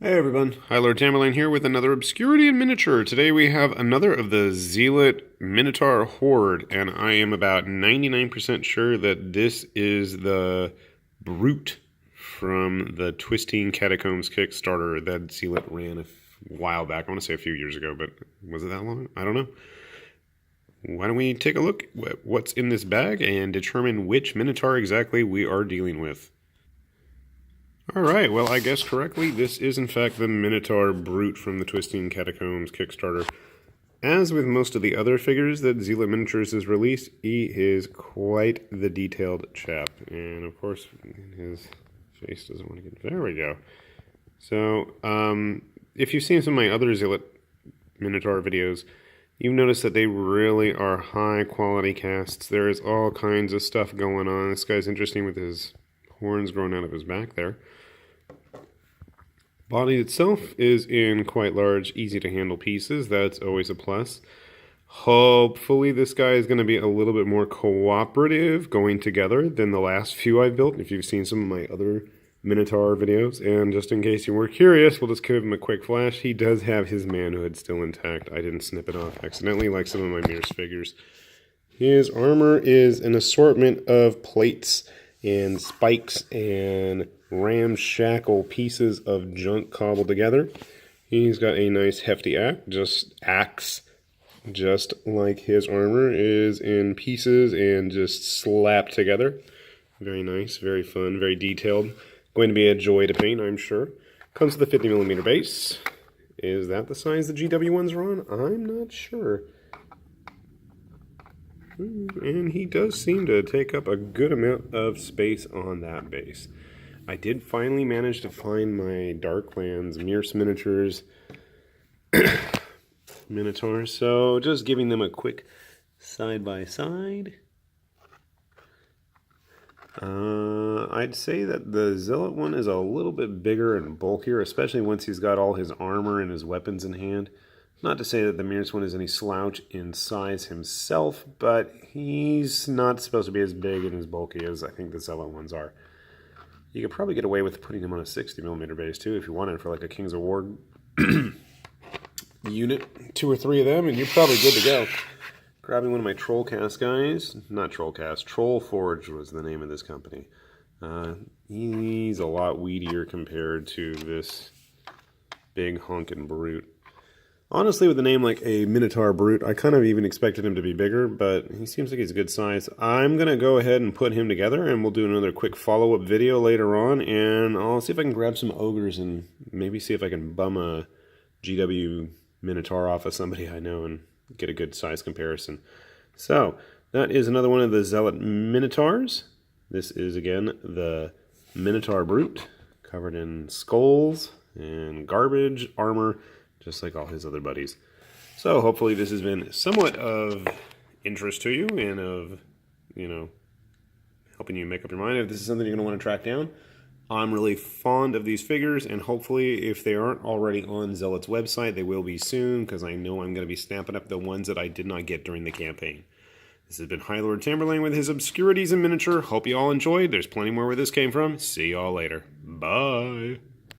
Hey everyone, Hi Lord Tamerlane here with another Obscurity in Miniature. Today we have another of the Zealot Minotaur Horde, and I am about 99% sure that this is the Brute from the Twisting Catacombs Kickstarter that Zealot ran a while back. I want to say a few years ago, but was it that long? I don't know. Why don't we take a look at what's in this bag and determine which Minotaur exactly we are dealing with. Alright, well I guessed correctly. This is in fact the Minotaur Brute from the Twisting Catacombs Kickstarter. As with most of the other figures that Zealot Miniatures has released, he is quite the detailed chap. And of course, his face doesn't want to get... There we go. So, if you've seen some of my other Zealot Minotaur videos, you've noticed that they really are high quality casts. There is all kinds of stuff going on. This guy's interesting with his horns growing out of his back there. Body itself is in quite large, easy to handle pieces. That's always a plus. Hopefully this guy is going to be a little bit more cooperative going together than the last few I've built, if you've seen some of my other Minotaur videos. And just in case you were curious, we'll just give him a quick flash. He does have his manhood still intact. I didn't snip it off accidentally like some of my Mears figures. His armor is an assortment of plates and spikes and ramshackle pieces of junk cobbled together. He's got a nice hefty axe, just like his armor is in pieces and just slapped together. Very nice, very fun, very detailed. Going to be a joy to paint, I'm sure. Comes with a 50mm base. Is that the size the GW ones are on? I'm not sure. And he does seem to take up a good amount of space on that base. I did finally manage to find my Darklands Mears Miniatures Minotaur, so just giving them a quick side-by-side. I'd say that the Zealot one is a little bit bigger and bulkier, especially once he's got all his armor and his weapons in hand. Not to say that the Mears one is any slouch in size himself, but he's not supposed to be as big and as bulky as I think the Zealot ones are. You could probably get away with putting him on a 60mm base too if you wanted for like a Kings of War unit. 2 or 3 of them and you're probably good to go. Grabbing one of my Trollcast guys. Not Trollcast, Trollforge was the name of this company. He's a lot weedier compared to this big honkin' brute. Honestly, with a name like a Minotaur Brute, I kind of even expected him to be bigger, but he seems like he's a good size. I'm going to go ahead and put him together, and we'll do another quick follow-up video later on, and I'll see if I can grab some ogres and maybe see if I can bum a GW Minotaur off of somebody I know and get a good size comparison. So, that is another one of the Zealot Minotaurs. This is, again, the Minotaur Brute, covered in skulls and garbage, armor, just like all his other buddies. So hopefully this has been somewhat of interest to you and of, helping you make up your mind if this is something you're going to want to track down. I'm really fond of these figures, and hopefully if they aren't already on Zealot's website, they will be soon, because I know I'm going to be stamping up the ones that I did not get during the campaign. This has been High Lord Tamerlane with his Obscurities in Miniature. Hope you all enjoyed. There's plenty more where this came from. See y'all later. Bye.